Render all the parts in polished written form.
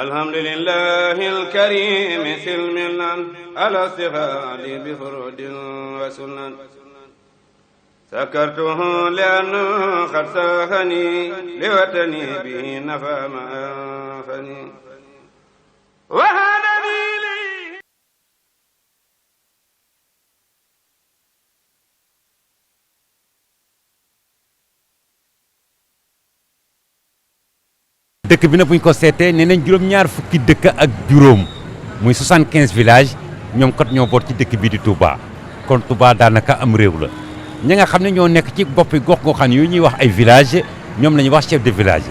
alhamdulillahi alkarimi silmilan ala stighaali bi furudin wa sunan sakartuhu li'anna qad saahani li watani bihi nafa ma anfani wa hadani li dëkk bi nag bu ñu ko seetee nee nañ juróom-ñaar fukki dëkk ak juróom muy 75 villages ñoom kat ñoo boot ci dëkk bii di Touba kon Touba daanaka am réew la ñi nga xam ne ñoo nekk ci boppi gox-goxaan yooyu ñuy wax ay villages ñoom la ñuy wax chef de village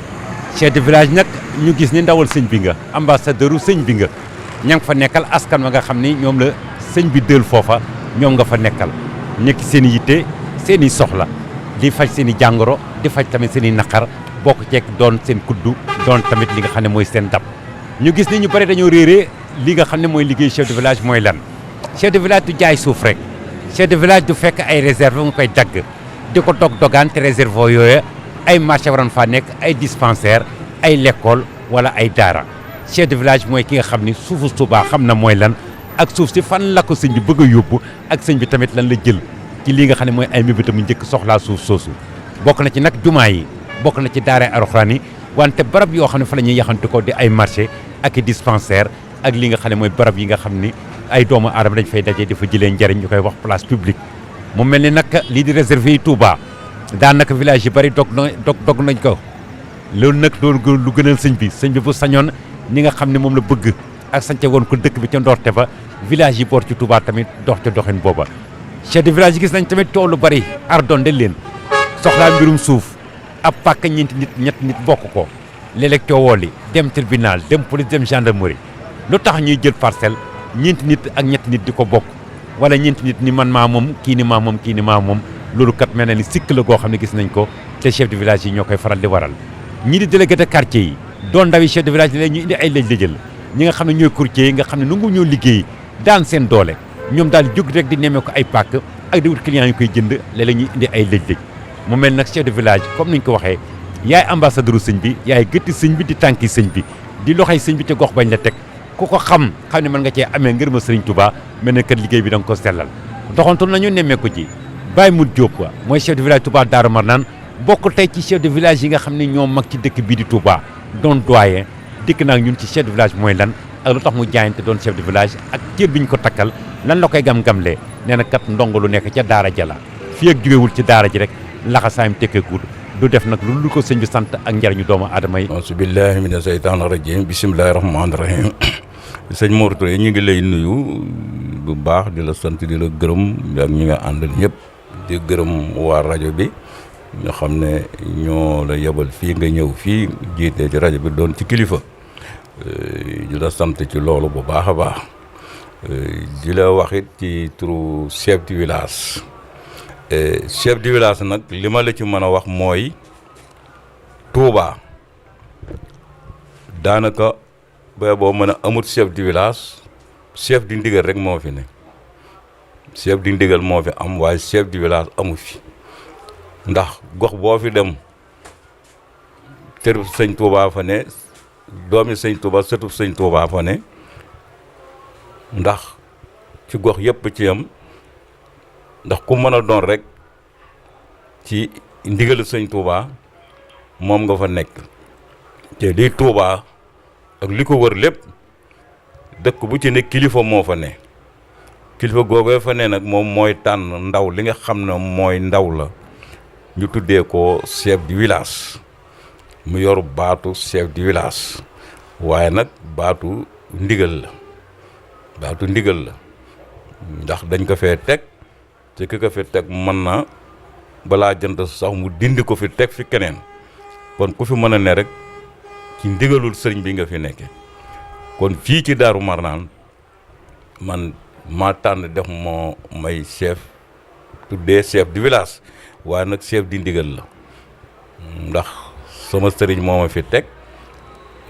chef de village nag ñu gis ni ndawal sëñ bi nga ambassadeuru sëñ bi nga ña nga fa nekkal askan wa nga xam ni ñoom la sëñ bi dël foofa ñoom nga fa nekkal nekk seen i yitte seen i soxla di faj seen i jàngoro di faj tamit seen i naqar bokk ceeg doon seen kuddu doon tamit li nga xam ne mooy seen dab ñu gis ni ñu bëri dañoo réeree li nga xam ne mooy liggéey chef de village mooy lan chef de village du jaay suuf rek chef de village du fekk ay réserve nga koy dagg di ko dogaan te réserve yooyu ay marché waroon faa nekk ay dispensaire ay l'école wala ay daara chef de village mooy ki nga xam ni suufu Touba xam na mooy lan ak suuf si fan la ko sëñ bi bëgg a yóbbu ak sëñ bi tamit lan la jël ci li nga xam ne mooy ay mébétam mu njëkk soxlaa suuf soosu bokk na ci nag jumaa yi bokk na ci daara alxuraan yi wante barab yoo xam ne fa la ñuy yaxantu ko di ay marché ak i dispensaire ak li nga xam ne mooy barab yi nga xam ni ay doomu aadama dañ fay daje di fa jëlee njëriñ ñu koy wax place publique mu mel ni nag lii di réservé yi Touba daanaka village yi bëri dog nañ ko loolu nag loolu lu gënal sëñ bi bu sañoon ni nga xam ne moom la bëgg ak sañce woon ko dëkk bi ca ndorte ba village yi boor ci Touba tamit dox ca doxin booba chef de village yi gis nañ tamit tool lu bëri ardonde leen soxlaa mbirum suuf ab pàkk ñett nit bokk ko léeg-léeg coowoo li dem tribunal dem police dem gendarmerie lu tax ñuy jël parcelle ñeenti nit ak ñetti nit di ko bokk wala ñeenti nit ni man maa moom kii ni maa moom kii ni maa moom loolu kat mel na ni sikk la goo xam ne gis nañ ko te chef de village yi ñoo koy faral di waral ñii di délégué de quartier yi doon ndawi chef de village yi léegi ñu indi ay lëj-lëjël ñi nga xam ne ñooy courtier yi nga xam ne nangu ñoo liggéey daan seen doole ñoom daal jóg rek di nemmee ko ay pàkk ak di wut client yu koy jënd léeg-léeg ñuy indi ay lëj-lëj mu mel nag chef de village comme niñ ko waxee yaay ambassadeur sëñ bi yaay gëtti sëñ bi di tànki sëñ bi di loxoy sëñ bi te gox bañ la teg ku ko xam ne mën nga cee amee ngërëma sëriñ Touba mel ne kat liggéey bi da nga ko sellal doxantul nañu nemmee ko ci Baye Mout Diop wa mooy chef de village Touba Darou Marnane bokk tey ci chef de village yi nga xam ne ñoo mag ci dëkk bii di Touba doon doyen dikk naag ñun ci chef de village mooy lan ak lu tax mu jaayante doon chef de village ak cër bi ñu ko takkal lan la koy gam-gamlee nee na kat ndongo lu nekk ca daara jala fii ak jógewul ci daara ji rek laxasaayam tekkee gudd du def nag lu ko sëñ bi sant ak njariñu doomu aadama yi auzu billahi mina seytaani rajim bisimilahi rahmaani rahim sëñ Mor Touré ñu ngi lay nuyu bu baax di la sant di la gërëm ak ñi nga àndal ñëpp di gërëm waa rajo bi nga xam ne ñoo la yebal fii nga ñëw fii jiite ci rajo bi doon ci kilifa di la sant ci loolu bu baax a baax di la waxit ci turu chef du village chef du village nag li ma la ci mën a wax mooy Touba daanaka ba boo mën a amut chef du village chef du ndigal rek moo fi ne chef du ndigal moo fi am waaye chef du village amu fi ndax gox boo fi dem tër sëñ Touba fa ne doomi sëñ Touba sëtu sëñ Touba fa ne ndax ci gox yëpp ci am ndax ku mën a doon rek ci ndigalu sëñ Touba moom nga fa nekk te lii Touba ak li ko wër lépp dëkk bu ci ne kilifa moo fa ne kilifa googee fa ne nag moom mooy tànn ndaw li nga xam ne mooy ndaw la ñu tuddee ko chef du village mu yor baatu chef du village waaye nag baatu ndigal la ndax dañ ko fee teg te ki ko fi teg mën na balaa jant sax mu dindi ko fi teg fi keneen kon ku fi mën a ne rek ci ndigalul sëriñ bi nga fi nekke kon fii ci Darou Marnane man maa tànn def moo may chef tuddee chef du village waaye nag chef di ndigal la ndax sama sëriñ moo ma fi teg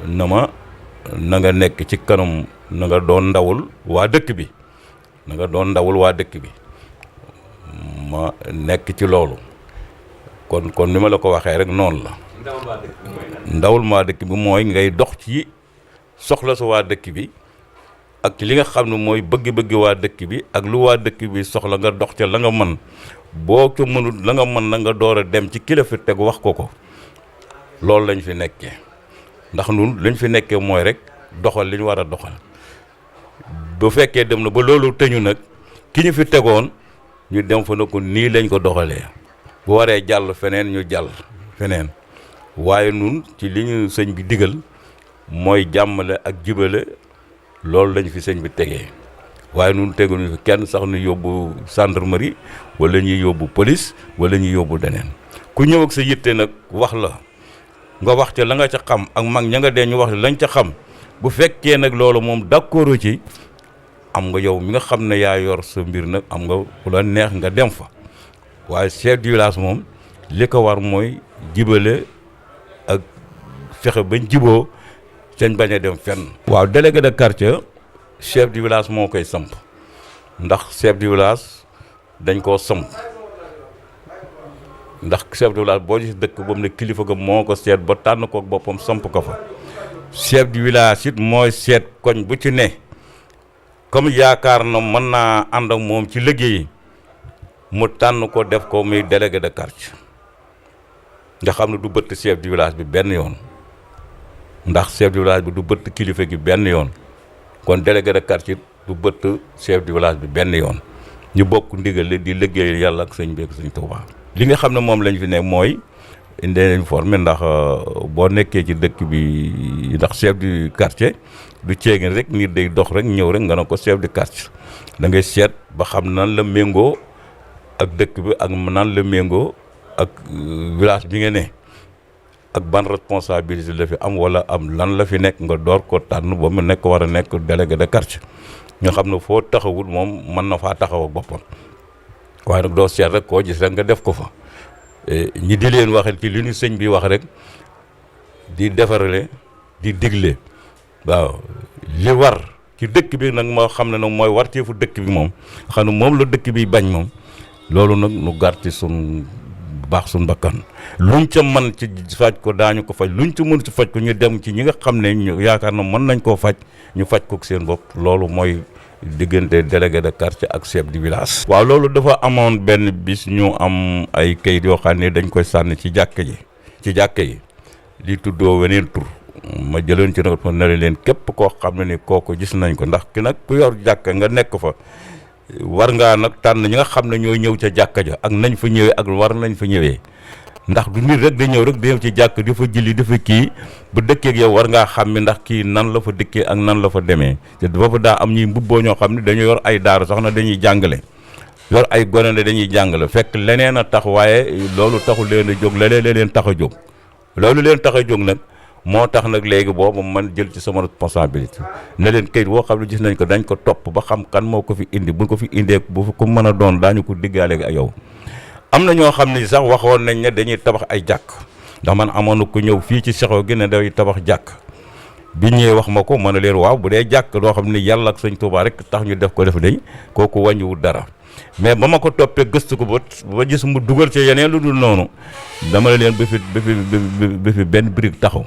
na nga nekk ci kanam na nga doon ndawul waa dëkk bi ma nekk ci loolu kon ni ma la ko waxee rek noonu la ndawul maa dëkk bi mooy ngay dox ci soxla su waa dëkk bi ak li nga xam ne mooy bëgg-bëgg waa dëkk bi ak lu waa dëkk bi soxla nga dox ca la nga mën boo ko mënul la nga mën na nga door a dem ci kilifa teg wax ko loolu lañ fi nekkee ndax nun lañ fi nekkee mooy rek doxal li ñu war a doxal bu fekkee dem na ba loolu tëñu nag ki ñu fi tegoon ñu dem fa na ko nii lañ ko doxalee bu waree jàll feneen ñu jàll feneen waaye nun ci li ñu sëñ bi digal mooy jàmmale ak jibale loolu lañ fi sëñ bi tegee waaye nun teguñu fi kenn sax ñu yóbbu gendarmerie wala ñuy yóbbu police wala ñuy yóbbu deneen ku ñëw ak sa yitte nag wax la nga wax ca la nga ca xam ak mag ña nga dee ñu wax lañ ca xam bu fekkee nag loolu moom d'accord ci am nga yow mi nga xam ne yaa yor sa mbir nag am nga ku la neex nga dem fa waaye chef du village moom li ko war mooy jibale ak fexe bañ jiboo seen bañ a dem fenn. waaw délégué de quartier chef du village moo koy samp ndax chef du village dañ koo samp ndax chef du village boo gis dëkk boobu ne kilifa ga moo ko seet ba tànn ko boppam samp ko fa chef du village it mooy seet koñ bu ci ne comme yaakaar na mën naa ànd ak moom ci liggéey mu tànn ko def ko muy délégué de quartier nga xam ne du bëtt chef du village bi benn yoon ndax chef du village bi du bëtt kilifa gi benn yoon kon délégué de quartier du bëtt chef du village bi benn yoon ñu bokk ndigal li di liggéey yàlla ak sëñ bi ak sëñ Tuubaa li nga xam ne moom lañ fi ne mooy indi leen formé ndax boo nekkee ci dëkk bi ndax chef du quartier du ceegin rek nit day dox rek ñëw rek nga ne ko chef du quartier da ngay seet ba xam nan la méngoo ak dëkk bi ak nan la méngoo ak village bi nga ne ak ban responsabilité la fi am wala am lan la fi nekk nga door ko tànn ba mu nekk war a nekk délégué de quartier nga xam ne foo taxawul moom mën na faa taxaw ak boppam waaye nag doo seet rek koo gis rek nga def ko fa ñi di leen waxal ci li ñu sëñ bi wax rek di defarale di digle waaw li war ci dëkk bi nag moo xam ne nag mooy warteefu dëkk bi moom xam ne moom la dëkk bi bañ moom loolu nag nu gàrti sun baax suñ bakkan luñ ca mën ci faj ko daañu ko faj luñ ca mën ci faj ko ñu dem ci ñi nga xam ne ñu yaakaar na mën nañ koo faj ñu faj ko seen bopp loolu mooy diggante délégué de quartier ak chef du village. waaw loolu dafa amoon benn bis ñu am ay kayit yoo xam ne dañ koy sànni ci jàkka yi di tuddoo weneen tur ma jëloon ci nag ma ne leen képp koo xam ne ni kooku gis nañ ko ndax ki nag ku yor jàkka nga nekk fa war ngaa nag tànn ñi nga xam ne ñooy ñëw ca jàkka ja ak nañ fa ñëwee ak war nañ fa ñëwee ndax du nit rek da ñëw rek da ñëw ci jàkk di fa julli di fa kii bu dëkkee ak yow war ngaa xam ne ndax kii nan la fa dëkkee ak nan la fa demee te dafa fa daa am ñuy mbubboo ñoo xam ne dañu yor ay daaru sax na dañuy jàngale yor ay gone ne dañuy jàngale fekk leneen a tax waaye loolu taxu leen a jóg leneen leen tax a jóg loolu leen tax a jóg nag moo tax nag léegi boobu man jël ci sama responsabilité ne leen kayit boo xam ne gis nañ ko dañ ko topp ba xam kan moo ko fi indi bu ko fi indee bu ko mën a doon daañu ko diggaale ak yow am na ñoo xam ne sax waxoon nañ ne dañuy tabax ay jàkk ndax man amoon na ko ñëw fii ci Sexaw gi ne day tabax jàkk bi ñëwee wax ma ko ma ne leen waaw bu dee jàkk doo xam ne yàlla ak sëñ Tuubaa rek tax ñu def ko def dañ kooku wàññiwul dara mais ba ma ko toppee gëstu ko ba gis mu dugal ci yeneen lu dul noonu dama ne leen ba fi benn brique taxaw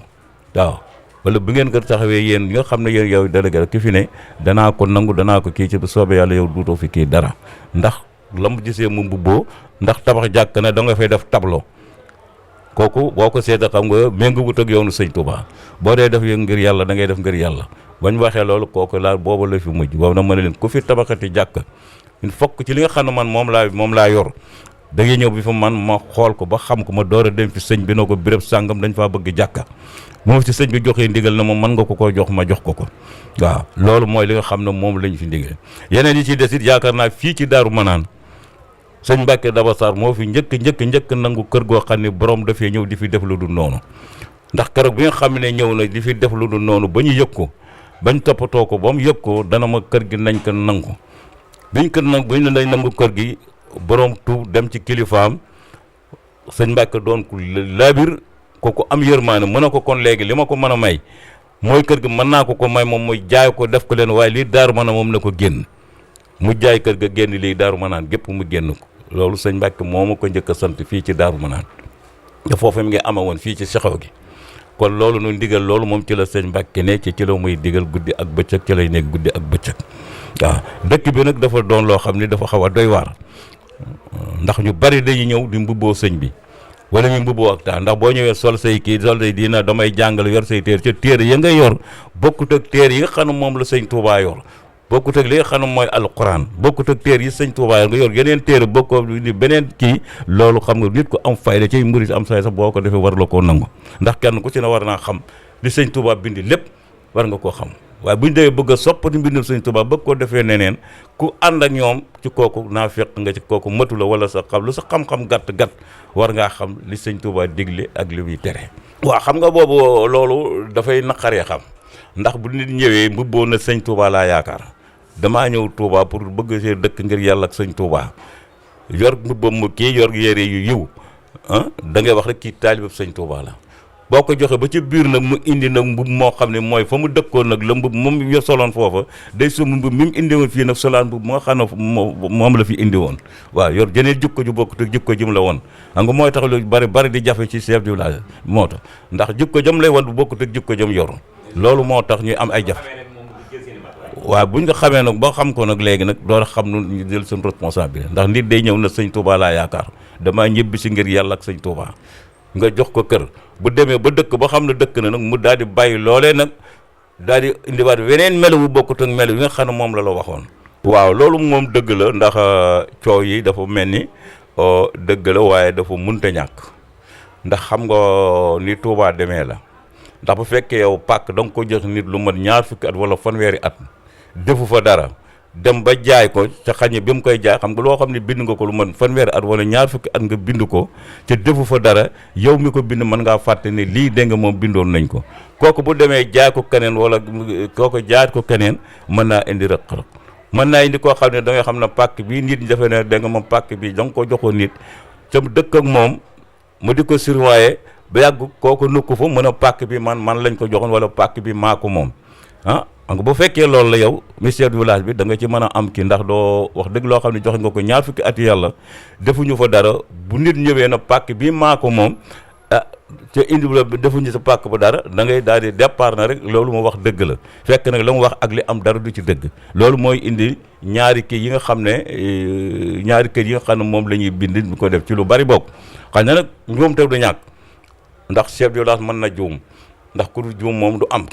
waaw wala bu ngeen ko taxawee yéen nga xam ne yéen yow délégué ki fi ne danaa ko nangu danaa ko kii ci bu soobee yàlla yow duutoo fi kii dara ndax la mu gisee mu mbubboo ndax tabax jàkk ne da nga fay def tableau kooku boo ko seeta xam nga méngoowut ak yoonu sëñ Touba boo dee def yow ngir yàlla da ngay def ngir yàlla bañ waxee loolu kooku laa booba la fi mujj boobu nag ma ne leen ku fi tabaxati jàkk il faut que ci li nga xam ne man moom laa yor da ngay ñëw bi fa man ma xool ko ba xam ko ma door a dem fi sëñ bi noo ko béréb sàngam dañ faa bëgg jàkka moom ci sëñ bi joxee ndigal na moom mën nga ko jox ma jox ko waaw loolu mooy li nga xam ne moom lañ fi ndigal yeneen yi ci des it yaakaar naa fii ci Daaru Manaan sëñ Mbàkke Daba Sarr moo fi njëkk nangu kër goo xam ne borom dafee ñëw di fi def lu dul noonu ndax keroog bi nga xam ne ñëw na di fi def lu dul noonu ba ñu yëg ko bañ toppatoo ko ba mu yëg ko dana ma kër gi nañ ko nangu buñ lay nangu kër gi borom tuub dem ci kilifaam sëñ Mbàkke doon ku laabir kooku am yërmaane mën na ko kon léegi li ma ko mën a may mooy kër gi mën naa ko may moom muy jaay ko def ko leen waaye lii Daaru Manaan moom na ko génn mu jaay kër ga génn lii Daaru Manaan gépp mu génn ko loolu sëñ Mbàkke moo ma ko njëkk a sant fii ci Daaru Manaan te foofu mi ngi ama woon fii ci Sexaw gi kon loolu nu ndigal loolu moom ci la sëñ Mbàkke ne ci la muy digal guddi ak bëccëg ci lay nekk guddi ak bëccëg waaw dëkk bi nag dafa doon loo xam ni dafa xaw a doy waar ndax ñu bari dañuy ñëw di mbubboo sëñ bi wala ñu mbubboo ak taa ndax boo ñëwee sol say kii sol say diina damay jàngal yor say téere ca téere ya nga yor bokkut ak téere yi nga xam ne moom la sëñ Touba yor bokkut ak li nga xam ne mooy alquran bokkut ak téere yi sëñ Touba yor nga yor yeneen téere bokkoo ni beneen kii loolu xam nga nit ko am fayda ci murit am say sax boo ko defee war la koo nangu ndax kenn ku ci ne war naa xam li sëñ Touba bindi lépp war nga koo xam waaye bu ñu demee bëgg a soppati mbindum sëñ Touba bëgg koo defee neneen ku ànd ak ñoom ci kooku naa fekk nga ci kooku matu la wala sa xam lu sa xam-xam gàtt-gàtt war ngaa xam li sëñ Touba digle ak li muy tere waaw xam nga boobu loolu dafay naqaree xam ndax bu nit ñëwee mbubboo na sëñ Touba laa yaakaar damaa ñëw Touba pour bëgg see dëkk ngir yàlla ak sëñ Touba yor mbubbam mu kii yor yére yu yiw da ngay wax rek kii taalibab sëñ Touba la boo ko joxe ba ci biir nag mu indi nag mbub moo xam ne mooy fa mu dëkkoon nag la mbub moom yo soloon foofa day su mbub mi mu indi woon fii nag solaan mbub moo xam ne moom la fi indi woon waaw yor jeneen jukko ju bokk te jukko jëm la woon xam nga mooy tax lu bari di jafe ci chef du village moo tax ndax jukko jëm lay woon bu bokk te jukko jëm yor loolu moo tax ñuy am ay jafe waaw buñ nga xamee nag boo xam ko nag léegi nag door a xam nu ñu jël seen responsabilité ndax nit day ñëw na sëñ Touba laa yaakaar damaa ñibbi si ngir yàlla ak sëñ Touba nga jox ko kër bu demee ba dëkk ba xam ne dëkk na nag mu daal di bàyyi loolee nag daal di indiwaat weneen melo bu bokkut ak melo yi nga xam ne moom la waxoon. waaw loolu moom dëgg la ndax coow yi dafa mel ni dëgg la waaye dafa munta ñàkk ndax xam nga ni Touba demee la ndax bu fekkee yow pàkk da nga ko jox nit lu mat 20 at wala fanweeri at defu fa dara. dem ba jaay ko ca xañe bi mu koy jaay xam nga loo xam ne bind nga ko lu mën 20 at wala 20 at nga bind ko ca defu fa dara yow mi ko bind mën ngaa fàtte ne lii dégg nga moom bindoon nañ ko kooku bu demee jaay ko keneen wala kooku jaay ko keneen mën naa indi rëq-rëq mën naa indi koo xam ne da nga xam ne pàkk bii nit ñi defe ne dégg nga moom pàkk bii da nga ko joxoon nit ca dëkk ak moom mu di ko surveiller ba yàgg kooku nukk fa mën a pàkk bi man lañ ko joxoon wala pàkk bi maa ko moom xam nga bu fekkee loolu la yow ministère du village bi da nga ci mën a am kii ndax doo wax dëgg loo xam ne joxe nga ko 20 at yàlla defuñu fa dara bu nit ñëwee na pàkk bi maa ko moom te indi la defuñu sa pàkk ba dara da ngay daal di départ na rek loolu mu wax dëgg la fekk nag la mu wax ak li am dara du ci dëgg loolu mooy indi ñaari kii yi nga xam ne ñaari kër yi nga xam ne moom la ñuy bind ñu ko def ci lu bari bokk xam ne nag ñoom te du ñàkk ndax chef de village mën na juum ndax ku du juum moom du am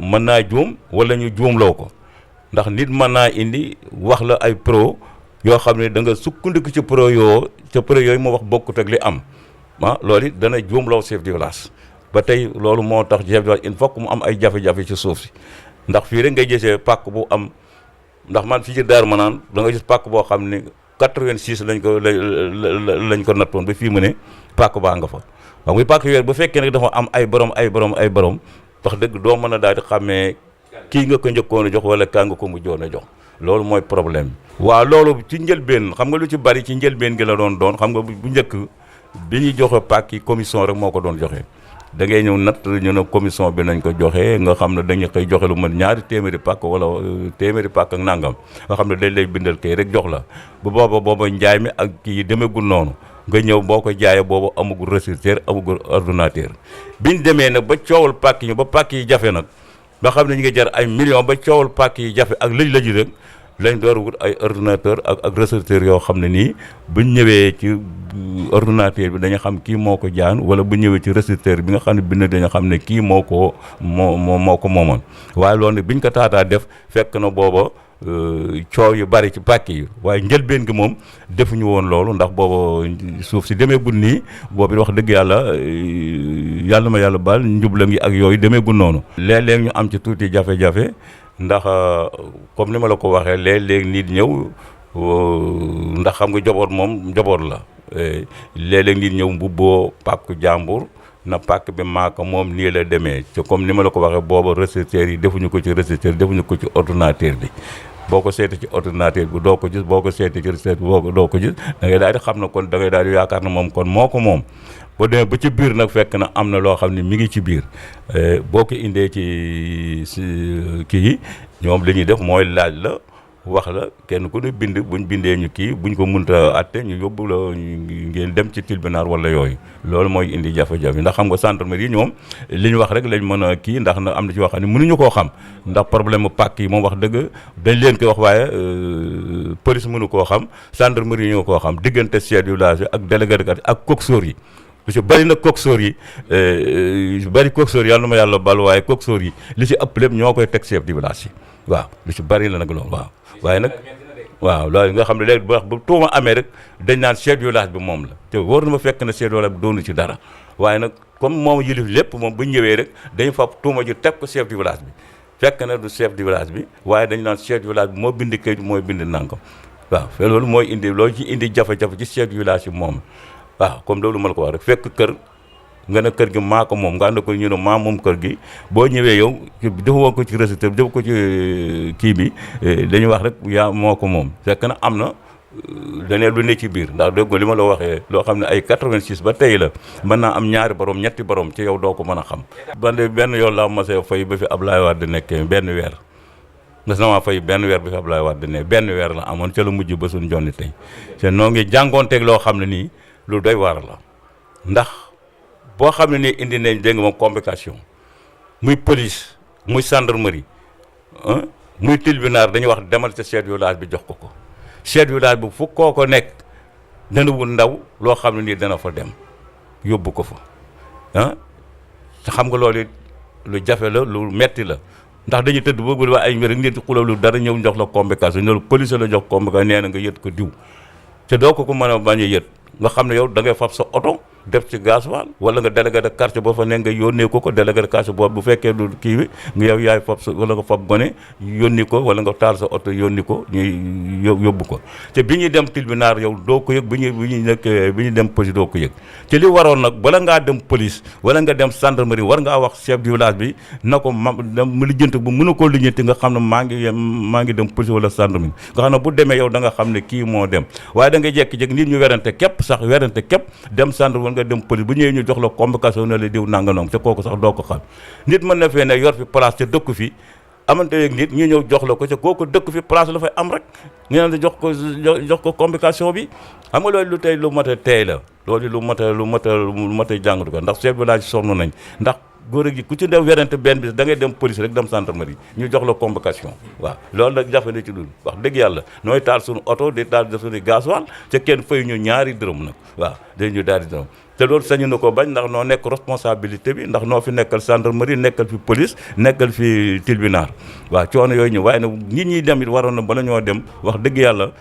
mën naa juum wala ñu juumloo ko ndax nit mën naa indi wax la ay pro yoo xam ne da nga sukkandiku ci pro yoo ca pro yooyu mu wax bokkut ak li am loolu it dana juumloo chef de village ba tey loolu moo tax chef de village il faut que mu am ay jafe-jafe ci suuf si ndax fii rek ngay gisee pàkk bu am ndax man fii ci Daaru Manaan da nga gis pàkk boo xam ne 86 lañ ko nattoon ba fii mu ne pàkk baa nga fa waaw muy pàkk yooyu bu fekkee nag dafa am ay borom wax dëgg doo mën a daal di xàmmee kii nga ko njëkkoon a jox wala kaa nga ko mujjoon a jox loolu mooy problème bi. waaw loolu ci njëlbeen xam nga lu ci bari ci njëlbeen gi la doon xam nga bu njëkk bi ñuy joxe pàkk yi commission rek moo ko doon joxe da ngay ñëw natt ñu ne commission bi nañ ko joxe nga xam ne dañu koy joxe lu mën 200 pàkk wala 100 pàkk ak nangam nga xam ne dañ lay bindal kay rek jox la bu booba njaay mi ak kii yi demeegul noonu. nga ñëw boo ko jaayee boobu amagul registre amagul ordinateur biñ demee nag ba coowal pàkk yi ba pàkk yi jafe nag ba xam ne ñu ngi jar ay millions ba coowal pàkk yi jafe ak lëj-lëj rek lañ door wut ay ordinateur ak registre yoo xam ne nii buñ ñëwee ci ordinateur bi dañu xam kii moo ko jaan wala bu ñëwee ci registre bi nga xam ne bind dañu xam ne kii moo ko moomoon waaye loolu nag biñ ko taataa def fekk na booba coow yu bari ci pàkk yi waaye njëlbeen gi moom defuñu woon loolu ndax booba suuf si demee gun nii boobu wax dëgg yàlla ma yàlla baal njublam yi ak yooyu demee gun noonu léeg-léeg ñu am ci tuuti jafe-jafe ndax comme ni ma la ko waxee léeg-léeg nit ñëw ndax xam nga njaboot moom njaboot la léeg-léeg nit ñëw mbubboo pàkku jàmbur na pàkk bi maaka moom nii la demee te comme ni ma la ko waxee booba registre yi defuñu ko ci registre defuñu ko ci ordinateur bi boo ko seetee ci ordinateur bi doo ko gis boo ko seetee ci registre bi doo ko gis da ngay daal di xam ne kon da ngay daal di yaakaar ne moom kon moo ko moom boo demee ba ci biir nag fekk na am na loo xam ne mi ngi ci biir boo ko indee ci kii yi ñoom li ñuy def mooy laaj la wax la kenn ku ne bind buñ bindee ñu kii buñ ko mënta atte ñu yóbbu la ngeen dem ci tribunal wala yooyu loolu mooy indi jafe-jafe ndax xam nga gendarmerie ñoom li ñu wax rek lañ mën a kii ndax na am na ci wax ne mënuñu koo xam ndax problème mu pàkk yi moom wax dëgg dañ leen koy wax waaye police mënu koo xam gendarmerie ñoo koo xam diggante chef de village ak délégué de quartier ak coxeur yi lu ci bëri nag coxeur yi bëri coxeur yàlla na ma yàlla bal waaye coxeur yi li ci ëpp lépp ñoo koy teg chef de village yi waaw lu ci bëri la nag loolu waaw waaye nag waaw loolu nga xam ne léegi bu tuuma amee rek dañ naan chef de village bi moom la te war na ma fekk na chef de village bi doonu ci dara waaye nag comme moom yilif lépp moom bu ñëwee rek dañu fab tuuma ji teg ko chef de village bi fekk na du chef de village bi waaye dañu naan chef de village bi moo bind kayit mooy bind nangam waaw te loolu mooy indi loolu ci indi jafe-jafe ci chef de village yi moom waaw comme loolu ma la ko wax rek fekk kër nga ne kër gi maa ko moom nga ànd ko ñu ne maa moom kër gi boo ñëwee yow defoo ko ci registre def ko ci kii bi dañuy wax rek yaa moo ko moom fekk na am na danee lu ne ci biir ndax dégg li ma la waxee loo xam ne ay 86 ba tey la mën naa am ñaari borom ñetti borom ci yow doo ko mën a xam benn yoon laa masee fay ba fi Ablaye Wade nekkee benn weer ngas na maa fay benn weer bi fi Ablaye Wade ne benn weer la amoon ca la mujj ba suñ jonni tey te noo ngi jàngoonteeg loo xam ne nii lu doy waar la ndax boo xam ne nii indi nañ dégg nga moom convocation muy police muy gendarmerie muy tribunal dañuy wax demal ca chef de village bi jox ko ko chef de village bi fu koo ko nekk dana wut ndaw loo xam ne nii dana fa dem yóbbu ko fa te xam nga loolu lu jafe la lu metti la ndax dañuy tëdd bëggul waa ay mbir rek nit xulaw lu dara ñëw jox la convocation loolu police la jox convocation nee na nga yët ko diw te doo ko mën a bañ a yët nga xam ne yow da ngay fab sa oto def ci gasoil wala nga délégué de quartier boo fa ne nga yónnee ko délégué de quartier boobu bu fekkee du kii bi nga yow yaay fab sa wala nga fab gone yónni ko wala nga taal sa oto yónni ko ñuy yóbbu ko te bi ñuy dem tribunal yow doo ko yëg bi ñuy dem police doo ko yëg te li waroon nag bala ngaa dem police wala nga dem gendarmerie war ngaa wax chef du village bi na ko mu lijjanti bu mën a koo lijjanti nga xam ne maa ngi dem police wala gendarmerie nga xam ne bu demee yow da nga xam ne kii moo dem waaye da nga jékki-jékki nit ñu werante képp dem gendarmerie nga dem police bu ñëwee ñu jox la convocation ne la diw nanganoom te kooku sax doo ko xam nit mën na fee ne yor fi place te dëkk fi amante yeeg nit ñu ñëw jox la ko te kooku dëkk fi place la fay am rek ñu ne jox ko convocation bi xam nga loolu lu tey lu mat a tey la loolu lu mat a jàngatu ko ndax chef de village sonn nañ ndax góor gi ku ci dem werante benn bis da ngay dem police rek dem gendarmerie ñu jox la convocation waaw loolu nag jafe na ci dul wax dëgg yàlla nooy taal suñu oto di taal suñu gasoil te kenn fay ñu ñaari dërëm nag waaw dañu daal di dërëm te loolu sañu na ko bañ ndax noo nekk responsabilité bi ndax noo fi nekkal gendarmerie nekkal fi police nekkal fi tribunal waaw coono yooyu ñu waaye nag nit ñi dem it waroon na bala ñoo dem wax dëgg yàlla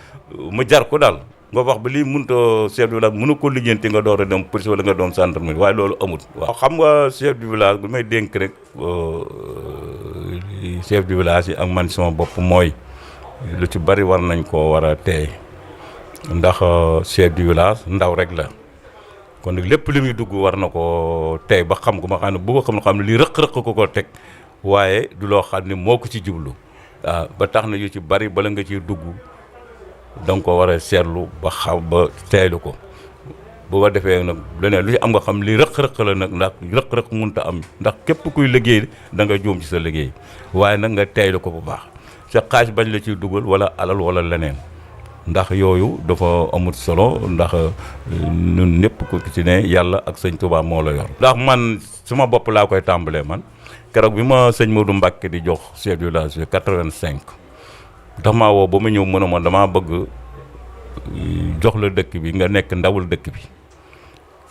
mu jar ko daal nga wax ba lii mënutoo chef du village mënu ko lijjanti nga door a dem police wala nga doon gendarmerie waaye loolu amut waaw xam nga chef du village bu may dénk rek chef du village yi ak man sama bopp mooy lu ci bari war nañ koo war a teey ndax chef du village ndaw rek la kon nag lépp li muy dugg war na ko tey ba xam ko ma xam ne bu ko xam ne lii rëq-rëq ko teg waaye du loo xam ne moo ko ci jublu waaw ba tax na yu ci bari bala nga ciy dugg da nga ko war a seetlu ba xam ba teeylu ko bu ko defee nag leneen lu ci am nga xam lii rëq-rëq la nag ndax rëq-rëq mënut a am ndax képp kuy liggéey da nga juum ci sa liggéey waaye nag nga teeylu ko bu baax sa xaaj bañ la ciy dugal wala alal wala leneen ndax yooyu dafa amul solo ndax ñun ñëpp ku ci ne yàlla ak sëñ Touba moo la yor. ndax man suma bopp laa koy tàmbalee man keroog bi ma sëñ Modou Mbacke di jox chef du village 85 ndax maa woo ba ma ñëw mën a ma damaa bëgg jox la dëkk bi nga nekk ndawul dëkk bi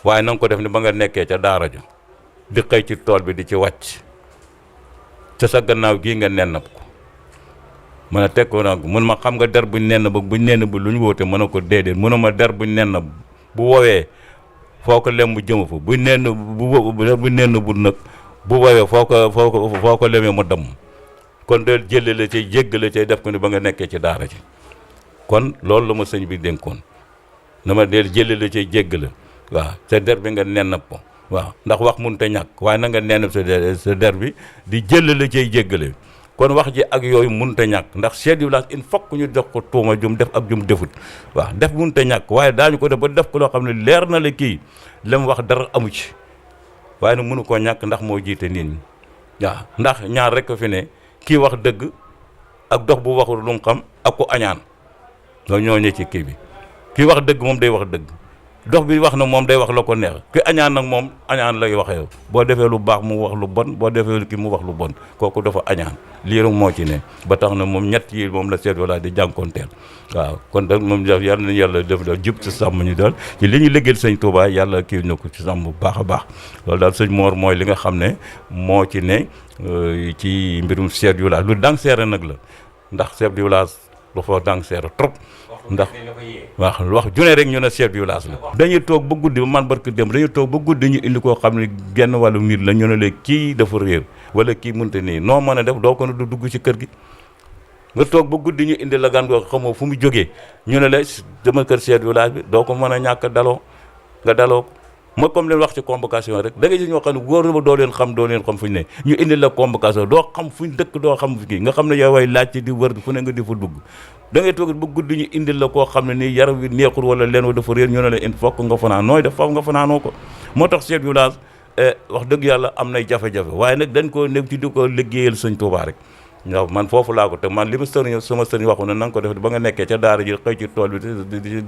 waaye na nga ko def ni ba nga nekkee ca daara ja di xëy ci tool bi di ci wàcc ca sa gannaaw gii nga nennab ko. mën a teg ko nag mun ma xam nga der buñ nenn ba buñ nenn bu lu ñu woote mën a ko déedéet mënu ma der buñ nenn bu woowee foo ko lem bu jëm fa buñ nenn buñ nenn bu nag bu woowee foo ko lemee mu dem kon del jëlle la cay jégg la cay def ko ni ba nga nekkee ci daara ji kon loolu la ma sëñ bi dénkoon na ma del jëlle la cay jégg la waaw sa der bi nga nenn ko waaw ndax wax mun te ñàkk waaye na nga nenn sa der bi di jëlle la cay jéggale kon wax ji ak yooyu mënut a ñàkk ndax chef du village il faut que ñu jox ko tuuma jum def ak jum defut waaw def mënut a ñàkk waaye daañu ko def ba def ko loo xam ne leer na la kii la mu wax dara amu ci waaye nag mënu koo ñàkk ndax moo jiite nit ñi waaw ndax ñaar rek ko fi ne kii wax dëgg ak dox bu waxul lu mu xam ak ku añaan loolu ñoo ñëw ci kii bi kii wax dëgg moom day wax dëgg dox bi wax na moom day wax la ko neex ki añaan nag moom añaan lay waxee boo defee lu baax mu wax lu bon boo defee lu kii mu wax lu bon kooku dafa añaan lii rek moo ci ne ba tax na moom ñett yi moom la chef de village di jànkoonteel waaw kon nag moom yal na yàlla def daal jub ci sàmm ñu daal ci li ñu liggéeyal sëñ Touba yàlla kii na ko ci sàmm bu baax a baax loolu daal sëñ Mor mooy li nga xam ne moo ci ne ci mbirum chef de village lu dang seere nag la ndax chef de village dafa dang seere trop ndax wax junne rek ñu ne chef de village la dañuy toog ba guddi ba man barke dem dañuy toog ba guddi ñu indi koo xam ne genn wàllu nit la ñu ne la kii dafa réer wala kii mënta nii noo mën a def doo ko ne du dugg ci kër gi nga toog ba guddi ñu indi la gan goo xamoo fu mu jógee ñu ne la dama kër chef de village bi doo ko mën a ñàkk daloo nga daloo mooy comme leen wax ci convocation rek da ngay gis ñoo xam ne wóor na ma doo leen xam fu ñu ne ñu indi la convocation doo xam fu ñu dëkk doo xam fu kii nga xam ne yow way laajte di wër fu ne nga di fa dugg da ngay toog ba guddi ñu indil la koo xam ne nii yaram wi neexul wala leen wa dafa réer ñu ne la in fokk nga fanaan nooy def fokk nga fanaanoo ko moo tax chef de village wax dëgg yàlla am nay jafe-jafe waaye nag dañ koo nekk ci di ko liggéeyal sëñ Touba rek waaw man foofu laa ko te man li ma sëriñ sama sëriñ waxu ne na nga ko def ba nga nekkee ca daara ji xëy ci tool bi di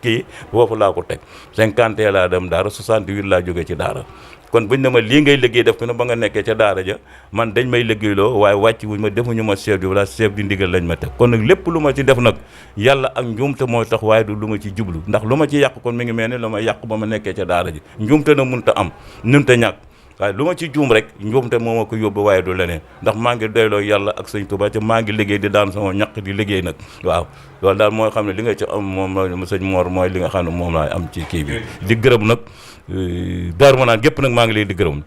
kii foofu laa ko teg 50 laa dem daara 68 laa jógee ci daara kon buñ ne ma lii ngay liggéey def ko ne ba nga nekkee ca daara ja man dañ may liggéeyloo waaye wàcc wuñ ma defuñu ma chef de village chef di ndigal lañ ma teg kon nag lépp lu ma ci def nag yàlla ak njuumte mooy tax waaye du lu ma ci jublu ndax lu ma ci yàq kon mi ngi mel ne lu ma yàq ba ma nekkee ca daara ji njuumte na munta am munta ñàkk waaye lu ma ci juum rek njuumte moo ma ko yóbbu waaye du leneen ndax maa ngi doyloo yàlla ak sëñ Touba te maa ngi liggéey di daan sama ñaq di liggéey nag waaw loolu daal mooy xam ne li nga ci am moom sëñ Mor mooy li nga xam ne moom laa am ci kii bi di gërëm nag Daaru Manaan gépp nag maa ngi leen di gërëm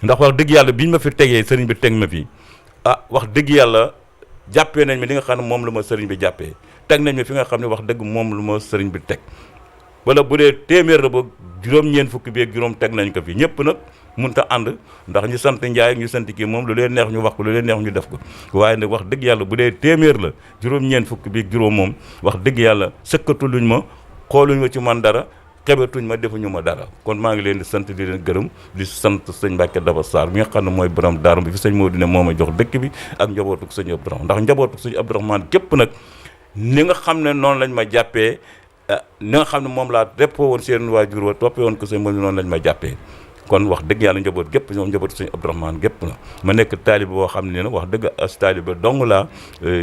ndax wax dëgg yàlla biñ ma fi tegee sëriñ bi teg ma fi wax dëgg yàlla jàppee nañ mi li nga xam ne moom la ma sëriñ bi jàppee teg nañ mi fi nga xam ne wax dëgg moom lu ma sëriñ bi teg wala bu dee téeméer la ba juróom-ñeent fukki bi ak juróom teg nañ ko fi ñëpp nag munta ànd ndax ñu sant Njaay ak ñu sant kii moom lu leen neex ñu wax ko lu leen neex ñu def ko waaye nag wax dëgg yàlla bu dee téeméer la juróom-ñeent fukki bi ak juróom moom wax dëgg yàlla sëkkatuluñ ma xooluñ ma ci man dara xebatuñ ma defuñu ma dara kon maa ngi leen di sant di leen gërëm di sant sëñ Mbacke Daba Sarr mi nga xam ne mooy borom daaru bi fi sëñ Modou ne moo ma jox dëkk bi ak njabootu sëñ Abdourahmane ndax njabootu sëñ Abdourahmane képp nag ni nga xam ne noonu lañ ma jàppee ni nga xam ne moom laa reppoo woon seen waajur wa toppee woon ko sëñ Modou noonu lañ ma jàppee kon wax dëgg yàlla njaboot gépp ñoom njabootu sëñ Abdourahmane gépp la ma nekk taalibe boo xam ne wax dëgg as taalibe dong laa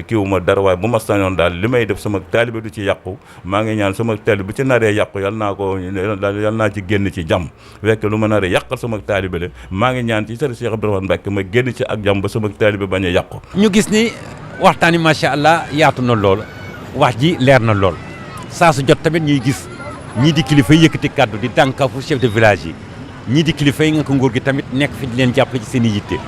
kiiwu ma dara waaye bu ma sañoon daal li may def sama taalibe du ci yàqu maa ngi ñaan sama taalibe bu ci naree yàqu yal naa ci génn ci jàmm fekk lu ma naree yàqal sama taalibe la maa ngi ñaan ci sëriñ Cheikh Abdourahmane Mbacke ma génn ci ak jàmm ba sama taalibe bañ a yàqu. ñu gis ni waxtaan yi macha allah yaatu na lool wax ji leer na lool saa su jot tamit ñuy gis ñii di kilifa yi yëkkati kàddu di dànkafu chef de village yi ñii di kilifa yi nga ko nguur gi tamit nekk fi di leen jàppale ci seen i yitte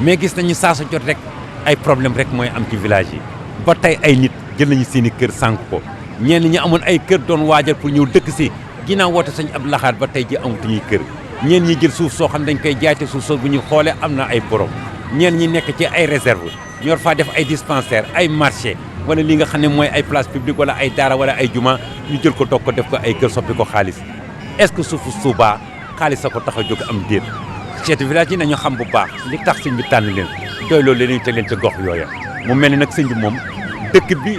mais gis nañu saa su jot rek ay problème rek mooy am ci village yi ba tey ay nit jël nañu seen i kër sànq ko ñenn ñi amoon ay kër doon waajal pour ñëw dëkk si ginnaaw woote sañ ab laxaat ba tey ji amatuñuy kër ñenn ñi jël suuf soo xam dañ koy jaay te suuf soo bu ñu xoolee am na ay borom ñenn ñi nekk ci ay réserve ñor faa def ay dispensaire ay marché wala li nga xam ne mooy ay place publique wala ay daara wala ay juma ñu jël ko doog ko def ko ay kër soppi ko xaalis est-ce que suufu Touba xaalis a ko tax a jóg am déet chef de village yi nañu xam bu baax li tax sëñ bi tànn leen doy loolu leen ñu teg leen ca gox yooya mu mel ni nag sëñ bi moom dëkk bi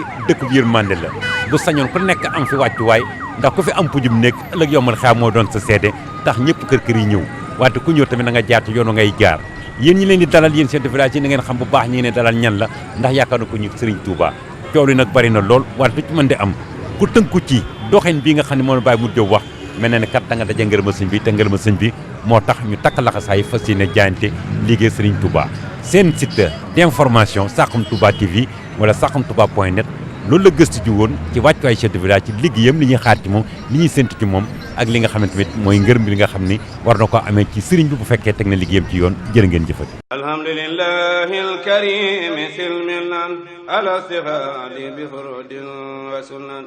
yërmande la bu sañoon ku nekk am fi wàccuwaay ndax ku fi am pujum nekk ëllëg yombal xaar moo doon sa seede tax ñëpp kër yi ñëw wante ku ñëw tamit na nga jaar ci yoonu ngay jaar yéen ñi leen di dalal yéen chef de village yi na ngeen xam bu baax ñi ne dalal ñan la ndax yaakaar na ko ñu Serigne Touba coow li nag bari na lool wante du ci mën di am ku tënku ci doxin bii nga xam ne moom la Baye Modou Diop wax mel na ne kat da nga daje ngërëma sëñ bi te ngërëma sëñ bi moo tax ñu takk laxasaay fas yéene jaayante liggéey Serigne Touba seen site d'information Saxum Touba TV wala saxumtouba.net loolu la gëstu ji woon ci wàccuwaay chef de village ci liggéeyam li ñuy xaar ci moom li ñuy séntu ci moom ak li nga xam ne tamit mooy ngërëm bi li nga xam ni war na ko amee ci sëriñ bi bu fekkee teg na liggéeyam ci yoon jërë ngeen jëfati alhamdulillahi alkarim silmilan ala sihadi bi furudin wa sunan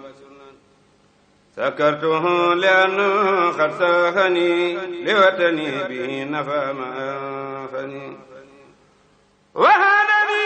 sakartuhu liannu qad sahani liwatani bi nafa ma anfani wa hadani